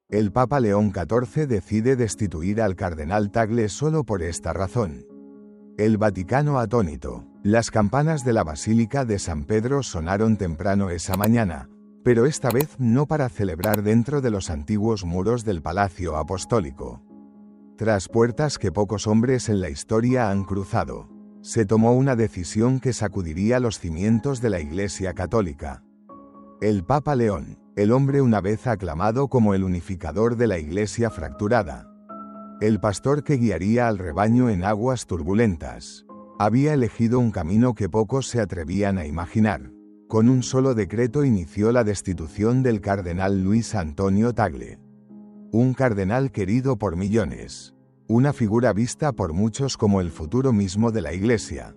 El Papa León XIV decide destituir al cardenal Tagle solo por esta razón. El Vaticano atónito. Las campanas de la Basílica de San Pedro sonaron temprano esa mañana, pero esta vez no para celebrar dentro de los antiguos muros del Palacio Apostólico. Tras puertas que pocos hombres en la historia han cruzado, se tomó una decisión que sacudiría los cimientos de la Iglesia Católica. El Papa León, el hombre una vez aclamado como el unificador de la Iglesia fracturada, el pastor que guiaría al rebaño en aguas turbulentas, había elegido un camino que pocos se atrevían a imaginar. Con un solo decreto inició la destitución del cardenal Luis Antonio Tagle. Un cardenal querido por millones. Una figura vista por muchos como el futuro mismo de la Iglesia.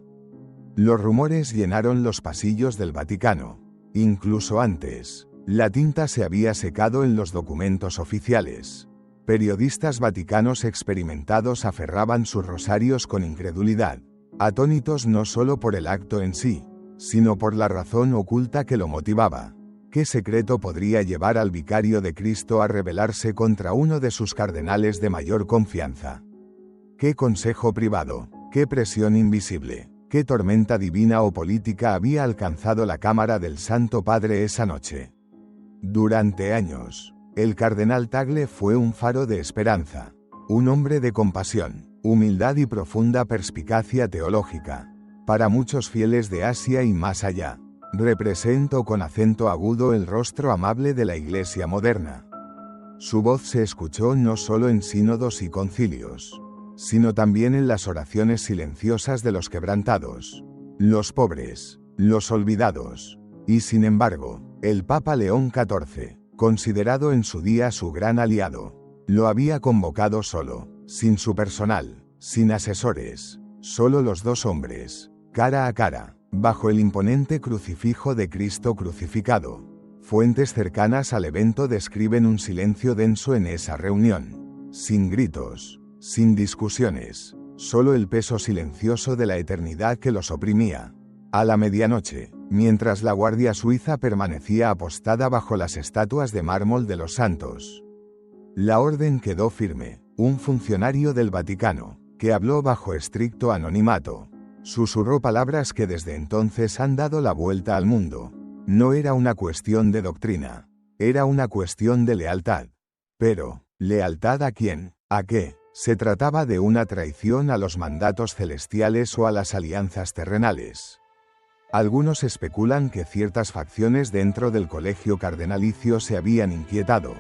Los rumores llenaron los pasillos del Vaticano. Incluso antes, la tinta se había secado en los documentos oficiales. Periodistas vaticanos experimentados aferraban sus rosarios con incredulidad, atónitos no solo por el acto en sí, sino por la razón oculta que lo motivaba. ¿Qué secreto podría llevar al vicario de Cristo a rebelarse contra uno de sus cardenales de mayor confianza? ¿Qué consejo privado, qué presión invisible, qué tormenta divina o política había alcanzado la cámara del Santo Padre esa noche? Durante años, el cardenal Tagle fue un faro de esperanza, un hombre de compasión, humildad y profunda perspicacia teológica. Para muchos fieles de Asia y más allá, representó con acento agudo el rostro amable de la Iglesia moderna. Su voz se escuchó no solo en sínodos y concilios, sino también en las oraciones silenciosas de los quebrantados, los pobres, los olvidados. Y sin embargo, el Papa León XIV, considerado en su día su gran aliado, lo había convocado solo, sin su personal, sin asesores, solo los dos hombres, cara a cara, bajo el imponente crucifijo de Cristo crucificado. Fuentes cercanas al evento describen un silencio denso en esa reunión, sin gritos, sin discusiones, solo el peso silencioso de la eternidad que los oprimía. A la medianoche, mientras la Guardia Suiza permanecía apostada bajo las estatuas de mármol de los santos, la orden quedó firme. Un funcionario del Vaticano, que habló bajo estricto anonimato, susurró palabras que desde entonces han dado la vuelta al mundo. No era una cuestión de doctrina, era una cuestión de lealtad. Pero, ¿lealtad a quién? ¿A qué? ¿Se trataba de una traición a los mandatos celestiales o a las alianzas terrenales? Algunos especulan que ciertas facciones dentro del colegio cardenalicio se habían inquietado,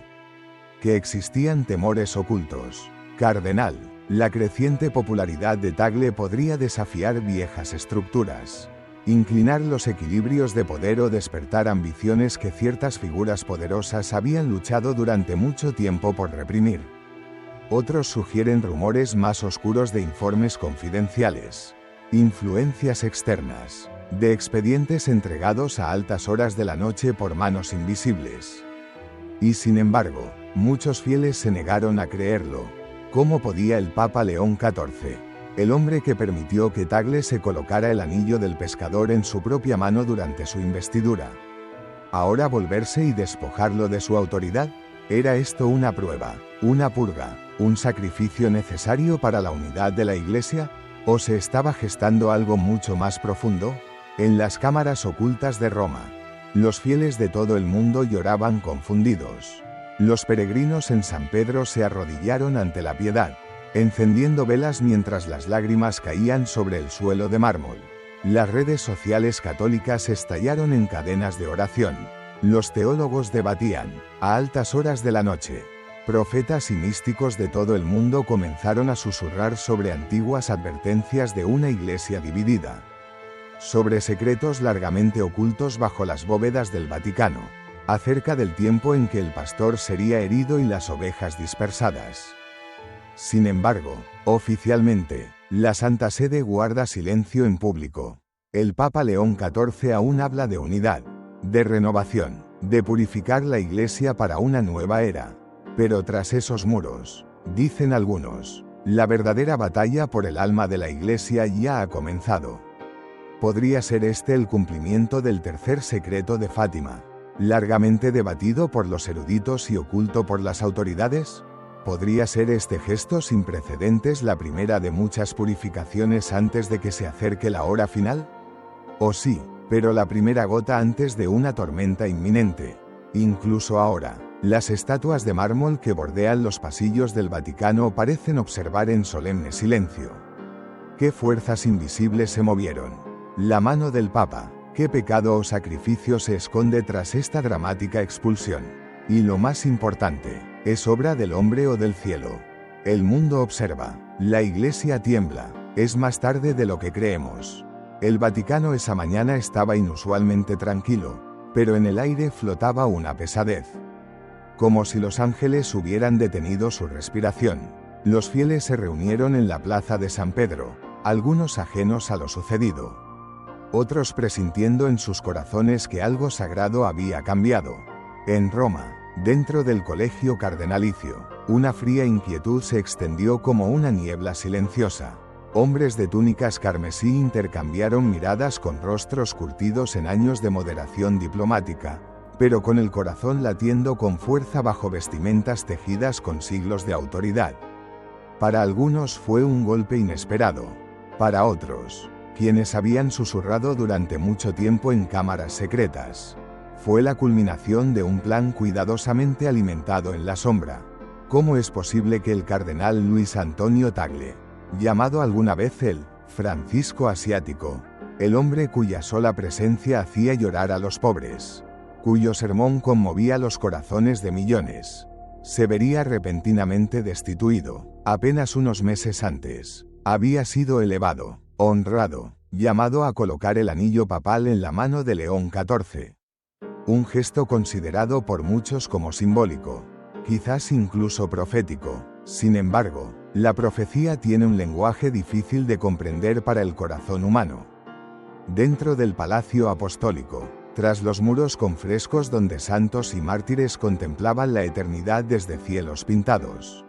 que existían temores ocultos. Cardenal, la creciente popularidad de Tagle podría desafiar viejas estructuras, inclinar los equilibrios de poder o despertar ambiciones que ciertas figuras poderosas habían luchado durante mucho tiempo por reprimir. Otros sugieren rumores más oscuros de informes confidenciales, influencias externas, de expedientes entregados a altas horas de la noche por manos invisibles. Y sin embargo, muchos fieles se negaron a creerlo. ¿Cómo podía el Papa León XIV, el hombre que permitió que Tagle se colocara el anillo del pescador en su propia mano durante su investidura, ahora volverse y despojarlo de su autoridad? ¿Era esto una prueba, una purga, un sacrificio necesario para la unidad de la Iglesia? ¿O se estaba gestando algo mucho más profundo? En las cámaras ocultas de Roma, los fieles de todo el mundo lloraban confundidos. Los peregrinos en San Pedro se arrodillaron ante la piedad, encendiendo velas mientras las lágrimas caían sobre el suelo de mármol. Las redes sociales católicas estallaron en cadenas de oración. Los teólogos debatían, a altas horas de la noche. Profetas y místicos de todo el mundo comenzaron a susurrar sobre antiguas advertencias de una iglesia dividida, sobre secretos largamente ocultos bajo las bóvedas del Vaticano, acerca del tiempo en que el pastor sería herido y las ovejas dispersadas. Sin embargo, oficialmente, la Santa Sede guarda silencio en público. El Papa León XIV aún habla de unidad, de renovación, de purificar la Iglesia para una nueva era. Pero tras esos muros, dicen algunos, la verdadera batalla por el alma de la Iglesia ya ha comenzado. ¿Podría ser este el cumplimiento del tercer secreto de Fátima? largamente debatido por los eruditos y oculto por las autoridades? ¿Podría ser este gesto sin precedentes la primera de muchas purificaciones antes de que se acerque la hora final? Oh sí, pero la primera gota antes de una tormenta inminente. Incluso ahora, las estatuas de mármol que bordean los pasillos del Vaticano parecen observar en solemne silencio. ¿Qué fuerzas invisibles se movieron? La mano del Papa. ¿Qué pecado o sacrificio se esconde tras esta dramática expulsión? Y lo más importante, ¿es obra del hombre o del cielo? El mundo observa. La Iglesia tiembla. Es más tarde de lo que creemos. El Vaticano esa mañana estaba inusualmente tranquilo, pero en el aire flotaba una pesadez. Como si los ángeles hubieran detenido su respiración. Los fieles se reunieron en la plaza de San Pedro, algunos ajenos a lo sucedido. Otros presintiendo en sus corazones que algo sagrado había cambiado. En Roma, dentro del colegio cardenalicio, una fría inquietud se extendió como una niebla silenciosa. Hombres de túnicas carmesí intercambiaron miradas con rostros curtidos en años de moderación diplomática, pero con el corazón latiendo con fuerza bajo vestimentas tejidas con siglos de autoridad. Para algunos fue un golpe inesperado. Para otros, quienes habían susurrado durante mucho tiempo en cámaras secretas, fue la culminación de un plan cuidadosamente alimentado en la sombra. ¿Cómo es posible que el cardenal Luis Antonio Tagle, llamado alguna vez el Francisco Asiático, el hombre cuya sola presencia hacía llorar a los pobres, cuyo sermón conmovía los corazones de millones, se vería repentinamente destituido? Apenas unos meses antes, había sido elevado, honrado, llamado a colocar el anillo papal en la mano de León XIV. Un gesto considerado por muchos como simbólico, quizás incluso profético. Sin embargo, la profecía tiene un lenguaje difícil de comprender para el corazón humano. Dentro del Palacio Apostólico, tras los muros con frescos donde santos y mártires contemplaban la eternidad desde cielos pintados,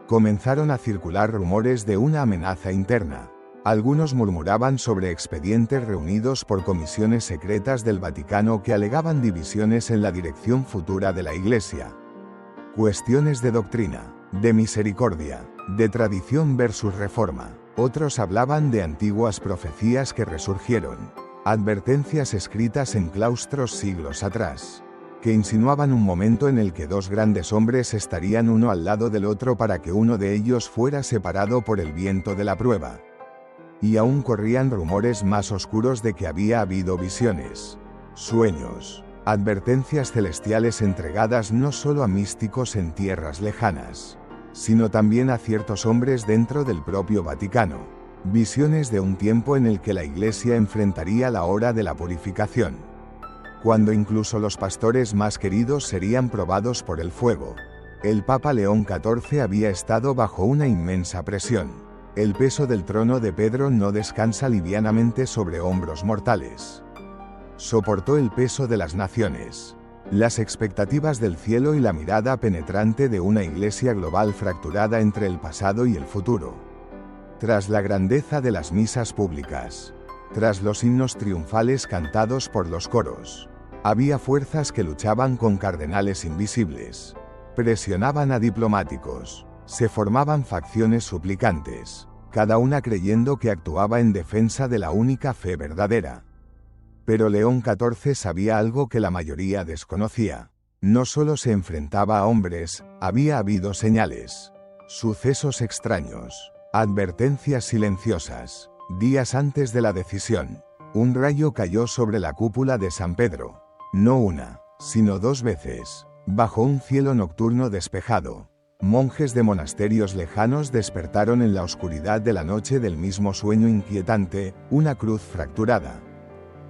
comenzaron a circular rumores de una amenaza interna. Algunos murmuraban sobre expedientes reunidos por comisiones secretas del Vaticano que alegaban divisiones en la dirección futura de la Iglesia. Cuestiones de doctrina, de misericordia, de tradición versus reforma. Otros hablaban de antiguas profecías que resurgieron, advertencias escritas en claustros siglos atrás, que insinuaban un momento en el que dos grandes hombres estarían uno al lado del otro para que uno de ellos fuera separado por el viento de la prueba. Y aún corrían rumores más oscuros de que había habido visiones, sueños, advertencias celestiales entregadas no solo a místicos en tierras lejanas, sino también a ciertos hombres dentro del propio Vaticano. Visiones de un tiempo en el que la Iglesia enfrentaría la hora de la purificación, cuando incluso los pastores más queridos serían probados por el fuego. El Papa León XIV había estado bajo una inmensa presión. El peso del trono de Pedro no descansa livianamente sobre hombros mortales. Soportó el peso de las naciones, las expectativas del cielo y la mirada penetrante de una iglesia global fracturada entre el pasado y el futuro. Tras la grandeza de las misas públicas, tras los himnos triunfales cantados por los coros, había fuerzas que luchaban con cardenales invisibles, presionaban a diplomáticos, se formaban facciones suplicantes, cada una creyendo que actuaba en defensa de la única fe verdadera. Pero León XIV sabía algo que la mayoría desconocía. No solo se enfrentaba a hombres, había habido señales, sucesos extraños, advertencias silenciosas. Días antes de la decisión, un rayo cayó sobre la cúpula de San Pedro, no una, sino dos veces, bajo un cielo nocturno despejado. Monjes de monasterios lejanos despertaron en la oscuridad de la noche del mismo sueño inquietante, una cruz fracturada,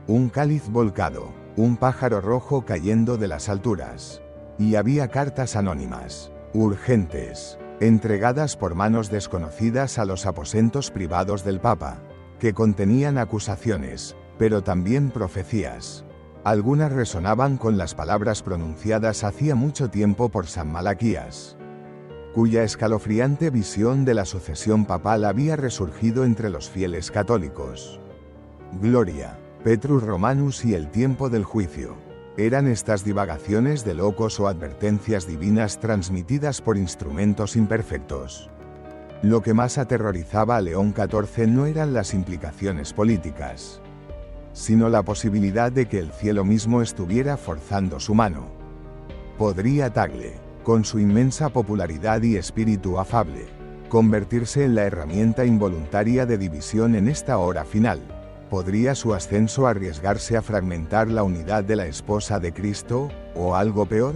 un cáliz volcado, un pájaro rojo cayendo de las alturas. Y había cartas anónimas, urgentes, entregadas por manos desconocidas a los aposentos privados del Papa, que contenían acusaciones, pero también profecías. Algunas resonaban con las palabras pronunciadas hacía mucho tiempo por San Malaquías, cuya escalofriante visión de la sucesión papal había resurgido entre los fieles católicos. Gloria, Petrus Romanus y el tiempo del juicio. ¿Eran estas divagaciones de locos o advertencias divinas transmitidas por instrumentos imperfectos? Lo que más aterrorizaba a León XIV no eran las implicaciones políticas, sino la posibilidad de que el cielo mismo estuviera forzando su mano. ¿Podría Tagle, con su inmensa popularidad y espíritu afable, convertirse en la herramienta involuntaria de división en esta hora final? ¿Podría su ascenso arriesgarse a fragmentar la unidad de la esposa de Cristo, o algo peor?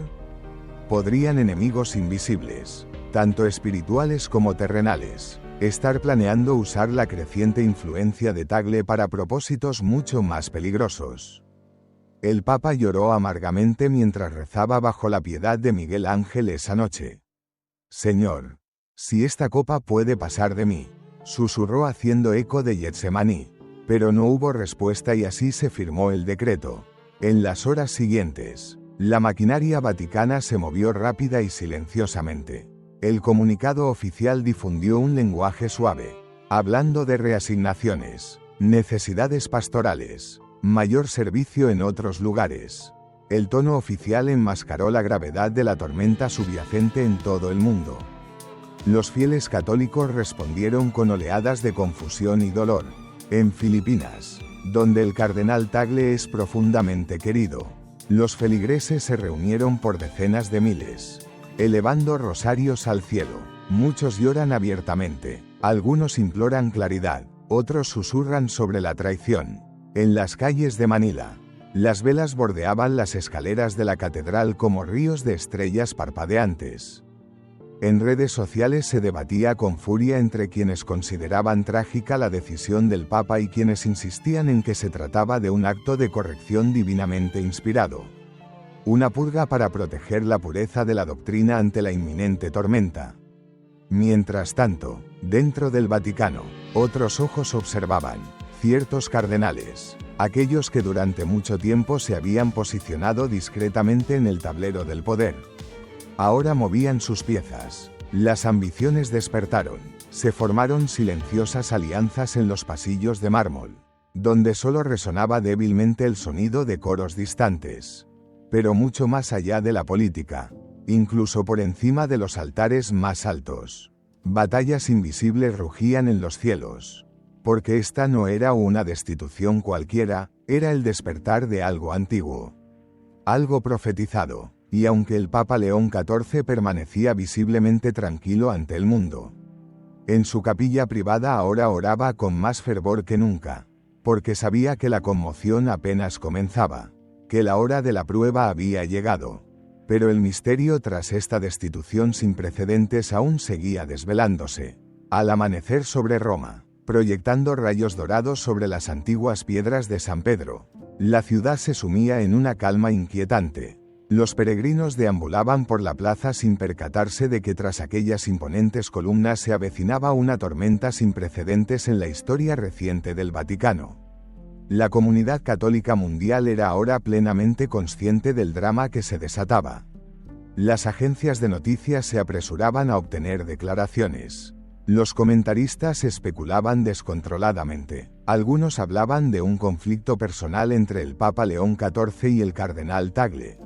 ¿Podrían enemigos invisibles, tanto espirituales como terrenales, estar planeando usar la creciente influencia de Tagle para propósitos mucho más peligrosos? El Papa lloró amargamente mientras rezaba bajo la piedad de Miguel Ángel esa noche. «Señor, si esta copa puede pasar de mí», susurró haciendo eco de Getsemaní. Pero no hubo respuesta y así se firmó el decreto. En las horas siguientes, la maquinaria vaticana se movió rápida y silenciosamente. El comunicado oficial difundió un lenguaje suave, hablando de reasignaciones, necesidades pastorales, mayor servicio en otros lugares. El tono oficial enmascaró la gravedad de la tormenta subyacente en todo el mundo. Los fieles católicos respondieron con oleadas de confusión y dolor. En Filipinas, donde el cardenal Tagle es profundamente querido, los feligreses se reunieron por decenas de miles, elevando rosarios al cielo. Muchos lloran abiertamente, algunos imploran claridad, otros susurran sobre la traición. En las calles de Manila, las velas bordeaban las escaleras de la catedral como ríos de estrellas parpadeantes. En redes sociales se debatía con furia entre quienes consideraban trágica la decisión del Papa y quienes insistían en que se trataba de un acto de corrección divinamente inspirado. Una purga para proteger la pureza de la doctrina ante la inminente tormenta. Mientras tanto, dentro del Vaticano, otros ojos observaban. Ciertos cardenales, aquellos que durante mucho tiempo se habían posicionado discretamente en el tablero del poder, ahora movían sus piezas. Las ambiciones despertaron. Se formaron silenciosas alianzas en los pasillos de mármol, donde solo resonaba débilmente el sonido de coros distantes. Pero mucho más allá de la política, incluso por encima de los altares más altos, batallas invisibles rugían en los cielos. Porque esta no era una destitución cualquiera, era el despertar de algo antiguo, algo profetizado. Y aunque el Papa León XIV permanecía visiblemente tranquilo ante el mundo, en su capilla privada ahora oraba con más fervor que nunca, porque sabía que la conmoción apenas comenzaba, que la hora de la prueba había llegado. Pero el misterio tras esta destitución sin precedentes aún seguía desvelándose. Al amanecer sobre Roma, proyectando rayos dorados sobre las antiguas piedras de San Pedro, la ciudad se sumía en una calma inquietante. Los peregrinos deambulaban por la plaza sin percatarse de que tras aquellas imponentes columnas se avecinaba una tormenta sin precedentes en la historia reciente del Vaticano. La comunidad católica mundial era ahora plenamente consciente del drama que se desataba. Las agencias de noticias se apresuraban a obtener declaraciones. Los comentaristas especulaban descontroladamente. Algunos hablaban de un conflicto personal entre el Papa León XIV y el cardenal Tagle.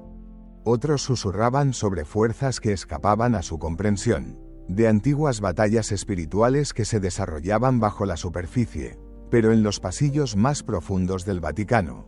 Otros susurraban sobre fuerzas que escapaban a su comprensión, de antiguas batallas espirituales que se desarrollaban bajo la superficie, pero en los pasillos más profundos del Vaticano.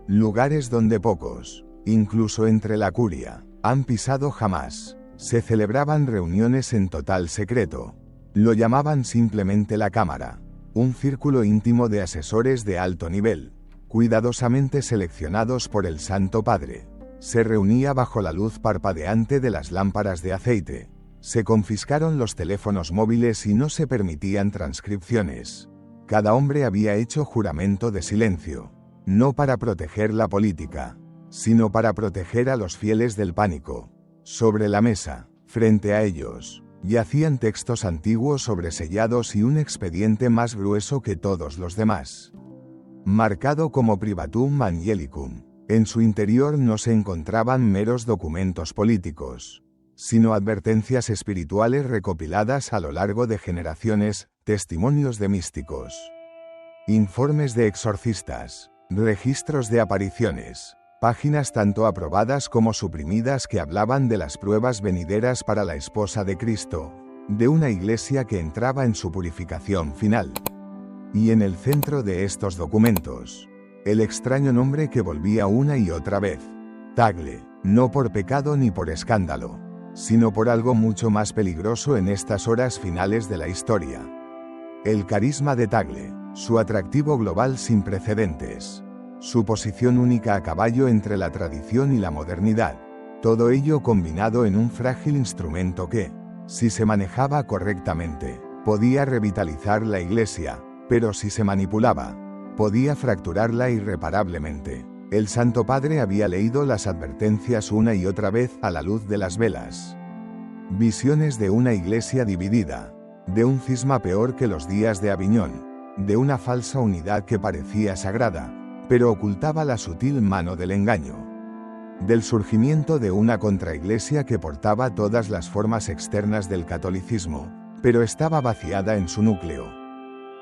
Lugares donde pocos, incluso entre la curia, han pisado jamás. Se celebraban reuniones en total secreto. Lo llamaban simplemente la Cámara, un círculo íntimo de asesores de alto nivel, cuidadosamente seleccionados por el Santo Padre. Se reunía bajo la luz parpadeante de las lámparas de aceite. Se confiscaron los teléfonos móviles y no se permitían transcripciones. Cada hombre había hecho juramento de silencio, no para proteger la política, sino para proteger a los fieles del pánico. Sobre la mesa, frente a ellos, yacían textos antiguos sobresellados y un expediente más grueso que todos los demás, marcado como Privatum Angelicum. En su interior no se encontraban meros documentos políticos, sino advertencias espirituales recopiladas a lo largo de generaciones, testimonios de místicos, informes de exorcistas, registros de apariciones, Páginas tanto aprobadas como suprimidas que hablaban de las pruebas venideras para la esposa de Cristo, de una iglesia que entraba en su purificación final. Y en el centro de estos documentos, el extraño nombre que volvía una y otra vez: Tagle, no por pecado ni por escándalo, sino por algo mucho más peligroso en estas horas finales de la historia. El carisma de Tagle, su atractivo global sin precedentes, su posición única a caballo entre la tradición y la modernidad, todo ello combinado en un frágil instrumento que, si se manejaba correctamente, podía revitalizar la iglesia, pero si se manipulaba, podía fracturarla irreparablemente. El Santo Padre había leído las advertencias una y otra vez a la luz de las velas. Visiones de una iglesia dividida, de un cisma peor que los días de Aviñón, de una falsa unidad que parecía sagrada, pero ocultaba la sutil mano del engaño, del surgimiento de una contraiglesia que portaba todas las formas externas del catolicismo, pero estaba vaciada en su núcleo.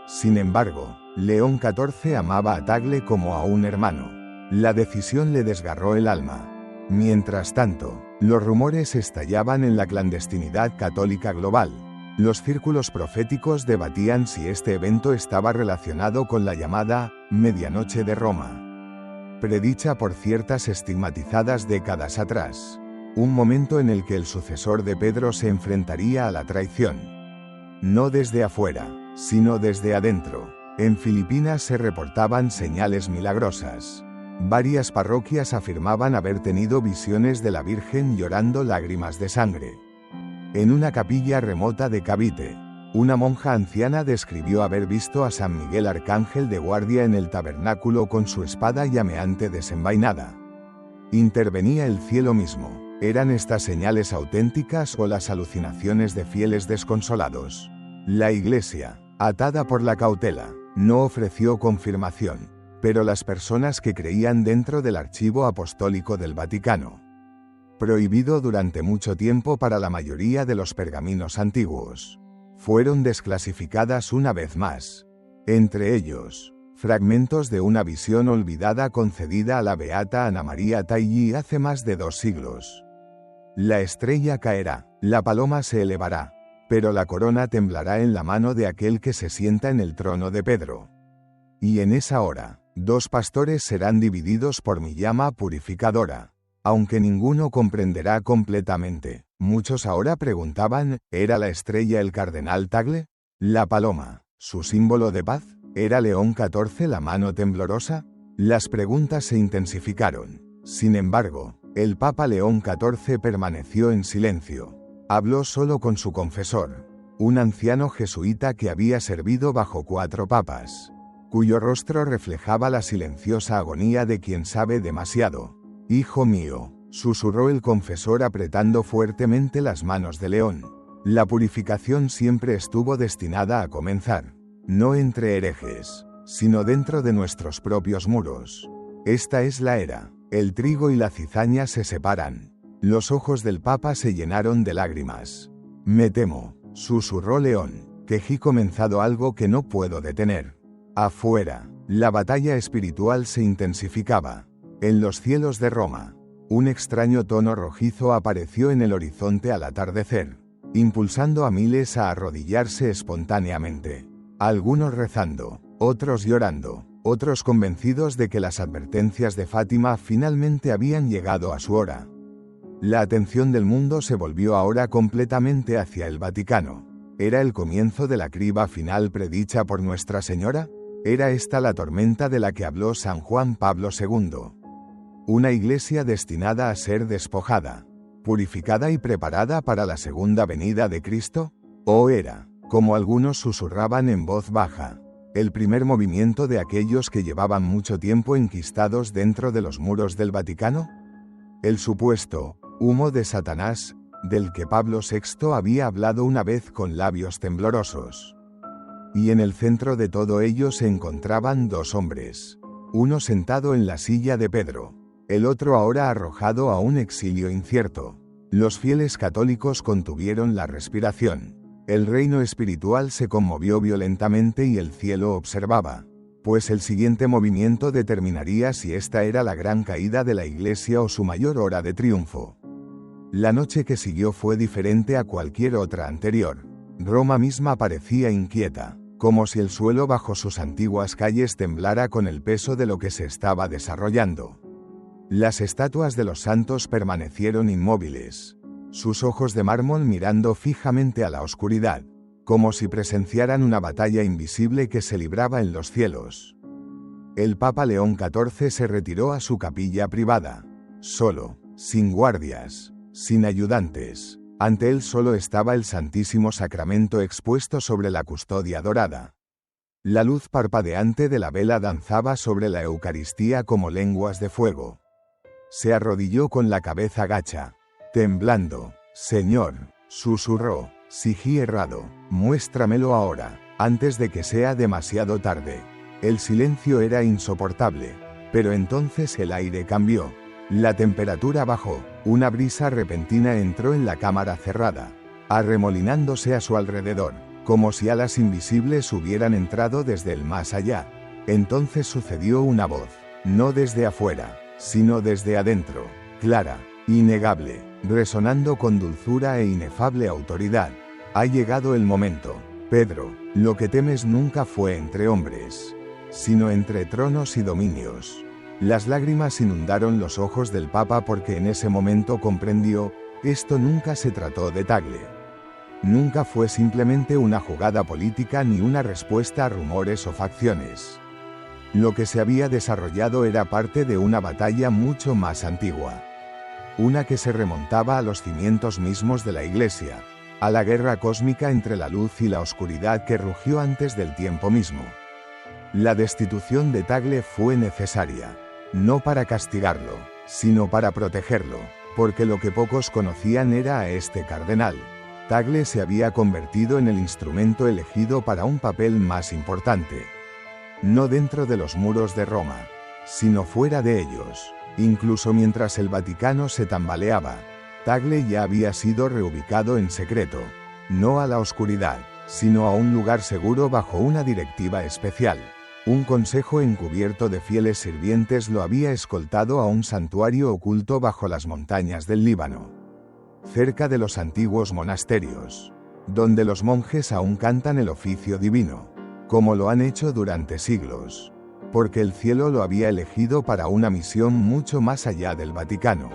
Sin embargo, León XIV amaba a Tagle como a un hermano. La decisión le desgarró el alma. Mientras tanto, los rumores estallaban en la clandestinidad católica global. Los círculos proféticos debatían si este evento estaba relacionado con la llamada Medianoche de Roma, predicha por ciertas estigmatizadas décadas atrás, un momento en el que el sucesor de Pedro se enfrentaría a la traición. No desde afuera, sino desde adentro. En Filipinas se reportaban señales milagrosas. Varias parroquias afirmaban haber tenido visiones de la Virgen llorando lágrimas de sangre. En una capilla remota de Cavite, una monja anciana describió haber visto a San Miguel Arcángel de guardia en el tabernáculo con su espada llameante desenvainada. Intervenía el cielo mismo. ¿Eran estas señales auténticas o las alucinaciones de fieles desconsolados? La Iglesia, atada por la cautela, no ofreció confirmación, pero las personas que creían dentro del archivo apostólico del Vaticano, prohibido durante mucho tiempo para la mayoría de los pergaminos antiguos, fueron desclasificadas una vez más. Entre ellos, fragmentos de una visión olvidada concedida a la beata Ana María Tailly hace más de 2 siglos. La estrella caerá, la paloma se elevará, pero la corona temblará en la mano de aquel que se sienta en el trono de Pedro. Y en esa hora, 2 pastores serán divididos por mi llama purificadora. Aunque ninguno comprenderá completamente, muchos ahora preguntaban, ¿era la estrella el cardenal Tagle? ¿La paloma, su símbolo de paz? ¿Era León XIV la mano temblorosa? Las preguntas se intensificaron. Sin embargo, el Papa León XIV permaneció en silencio. Habló solo con su confesor, un anciano jesuita que había servido bajo 4 papas, cuyo rostro reflejaba la silenciosa agonía de quien sabe demasiado. «Hijo mío», susurró el confesor apretando fuertemente las manos de León, «la purificación siempre estuvo destinada a comenzar, no entre herejes, sino dentro de nuestros propios muros. Esta es la era, el trigo y la cizaña se separan». Los ojos del Papa se llenaron de lágrimas. «Me temo», susurró León, «que he comenzado algo que no puedo detener». Afuera, la batalla espiritual se intensificaba. En los cielos de Roma, un extraño tono rojizo apareció en el horizonte al atardecer, impulsando a miles a arrodillarse espontáneamente. Algunos rezando, otros llorando, otros convencidos de que las advertencias de Fátima finalmente habían llegado a su hora. La atención del mundo se volvió ahora completamente hacia el Vaticano. ¿Era el comienzo de la criba final predicha por Nuestra Señora? ¿Era esta la tormenta de la que habló San Juan Pablo II? Una iglesia destinada a ser despojada, purificada y preparada para la segunda venida de Cristo, ¿o era, como algunos susurraban en voz baja, el primer movimiento de aquellos que llevaban mucho tiempo enquistados dentro de los muros del Vaticano? El supuesto humo de Satanás, del que Pablo VI había hablado una vez con labios temblorosos. Y en el centro de todo ello se encontraban 2 hombres, uno sentado en la silla de Pedro, el otro ahora arrojado a un exilio incierto. Los fieles católicos contuvieron la respiración. El reino espiritual se conmovió violentamente y el cielo observaba. pues el siguiente movimiento determinaría si esta era la gran caída de la Iglesia o su mayor hora de triunfo. La noche que siguió fue diferente a cualquier otra anterior. Roma misma parecía inquieta, como si el suelo bajo sus antiguas calles temblara con el peso de lo que se estaba desarrollando. Las estatuas de los santos permanecieron inmóviles, sus ojos de mármol mirando fijamente a la oscuridad, como si presenciaran una batalla invisible que se libraba en los cielos. El Papa León XIV se retiró a su capilla privada, solo, sin guardias, sin ayudantes. Ante él solo estaba el Santísimo Sacramento expuesto sobre la custodia dorada. La luz parpadeante de la vela danzaba sobre la Eucaristía como lenguas de fuego. Se arrodilló con la cabeza gacha, temblando. «Señor», susurró, «Sigí errado, muéstramelo ahora, antes de que sea demasiado tarde». El silencio era insoportable, pero entonces el aire cambió. La temperatura bajó, una brisa repentina entró en la cámara cerrada, arremolinándose a su alrededor, como si alas invisibles hubieran entrado desde el más allá. Entonces sucedió una voz, no desde afuera, sino desde adentro, clara, innegable, resonando con dulzura e inefable autoridad. «Ha llegado el momento, Pedro, lo que temes nunca fue entre hombres, sino entre tronos y dominios». Las lágrimas inundaron los ojos del Papa porque en ese momento comprendió, esto nunca se trató de Tagle. Nunca fue simplemente una jugada política ni una respuesta a rumores o facciones. Lo que se había desarrollado era parte de una batalla mucho más antigua. Una que se remontaba a los cimientos mismos de la Iglesia, a la guerra cósmica entre la luz y la oscuridad que rugió antes del tiempo mismo. La destitución de Tagle fue necesaria, no para castigarlo, sino para protegerlo, porque lo que pocos conocían era a este cardenal. Tagle se había convertido en el instrumento elegido para un papel más importante. No dentro de los muros de Roma, sino fuera de ellos. Incluso mientras el Vaticano se tambaleaba, Tagle ya había sido reubicado en secreto, no a la oscuridad, sino a un lugar seguro bajo una directiva especial. Un consejo encubierto de fieles sirvientes lo había escoltado a un santuario oculto bajo las montañas del Líbano, cerca de los antiguos monasterios, donde los monjes aún cantan el oficio divino, como lo han hecho durante siglos, porque el cielo lo había elegido para una misión mucho más allá del Vaticano.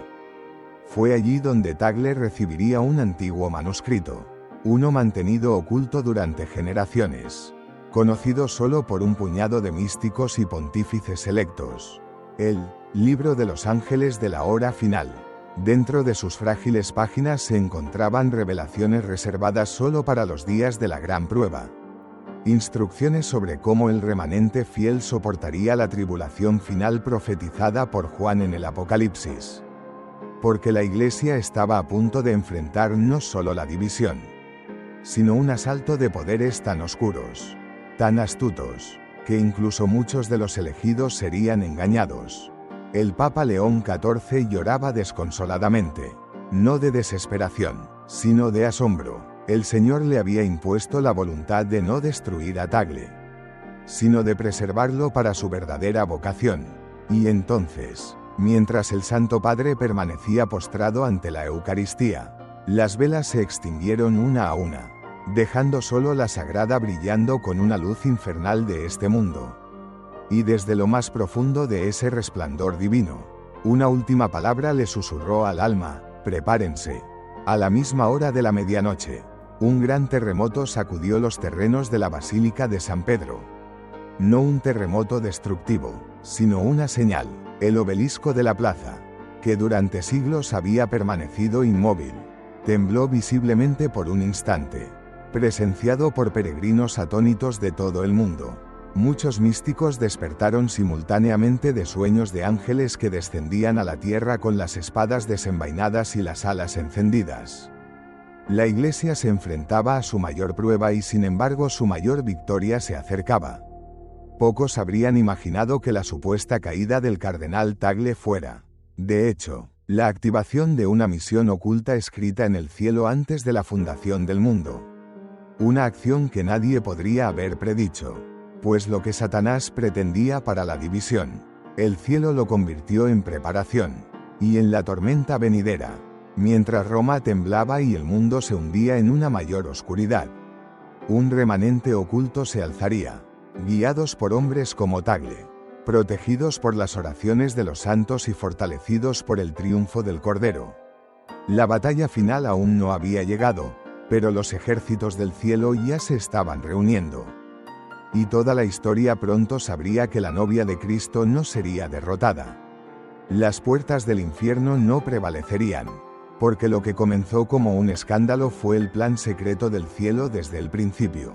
Fue allí donde Tagle recibiría un antiguo manuscrito, uno mantenido oculto durante generaciones, conocido solo por un puñado de místicos y pontífices electos, el Libro de los Ángeles de la Hora Final. Dentro de sus frágiles páginas se encontraban revelaciones reservadas solo para los días de la gran prueba. Instrucciones sobre cómo el remanente fiel soportaría la tribulación final profetizada por Juan en el Apocalipsis. Porque la Iglesia estaba a punto de enfrentar no solo la división, sino un asalto de poderes tan oscuros, tan astutos, que incluso muchos de los elegidos serían engañados. El Papa León XIV lloraba desconsoladamente, no de desesperación, sino de asombro. El Señor le había impuesto la voluntad de no destruir a Tagle, sino de preservarlo para su verdadera vocación. Y entonces, mientras el Santo Padre permanecía postrado ante la Eucaristía, las velas se extinguieron una a una, dejando solo la sagrada brillando con una luz infernal de este mundo. Y desde lo más profundo de ese resplandor divino, una última palabra le susurró al alma: prepárense. A la misma hora de la medianoche, un gran terremoto sacudió los terrenos de la Basílica de San Pedro. No un terremoto destructivo, sino una señal, el obelisco de la plaza, que durante siglos había permanecido inmóvil, tembló visiblemente por un instante, presenciado por peregrinos atónitos de todo el mundo. Muchos místicos despertaron simultáneamente de sueños de ángeles que descendían a la tierra con las espadas desenvainadas y las alas encendidas. La Iglesia se enfrentaba a su mayor prueba y sin embargo su mayor victoria se acercaba. Pocos habrían imaginado que la supuesta caída del cardenal Tagle fuera, de hecho, la activación de una misión oculta escrita en el cielo antes de la fundación del mundo. Una acción que nadie podría haber predicho. pues lo que Satanás pretendía para la división, el cielo lo convirtió en preparación, y en la tormenta venidera, mientras Roma temblaba y el mundo se hundía en una mayor oscuridad. Un remanente oculto se alzaría, guiados por hombres como Tagle, protegidos por las oraciones de los santos y fortalecidos por el triunfo del Cordero. La batalla final aún no había llegado, pero los ejércitos del cielo ya se estaban reuniendo. Y toda la historia pronto sabría que la novia de Cristo no sería derrotada. Las puertas del infierno no prevalecerían, porque lo que comenzó como un escándalo fue el plan secreto del cielo desde el principio.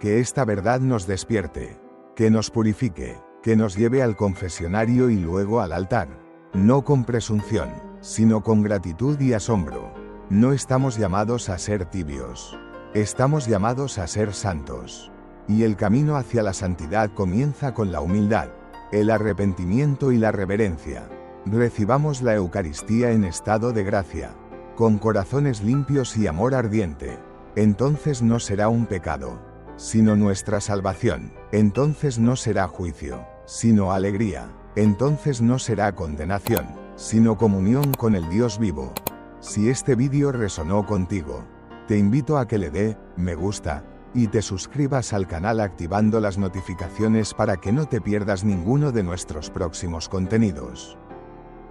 Que esta verdad nos despierte, que nos purifique, que nos lleve al confesionario y luego al altar, no con presunción, sino con gratitud y asombro. No estamos llamados a ser tibios, estamos llamados a ser santos. Y el camino hacia la santidad comienza con la humildad, el arrepentimiento y la reverencia. Recibamos la Eucaristía en estado de gracia, con corazones limpios y amor ardiente. Entonces no será un pecado, sino nuestra salvación. Entonces no será juicio, sino alegría. Entonces no será condenación, sino comunión con el Dios vivo. Si este vídeo resonó contigo, te invito a que le dé me gusta y te suscribas al canal activando las notificaciones para que no te pierdas ninguno de nuestros próximos contenidos.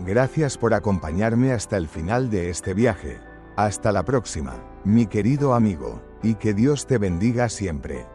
Gracias por acompañarme hasta el final de este viaje. Hasta la próxima, mi querido amigo, y que Dios te bendiga siempre.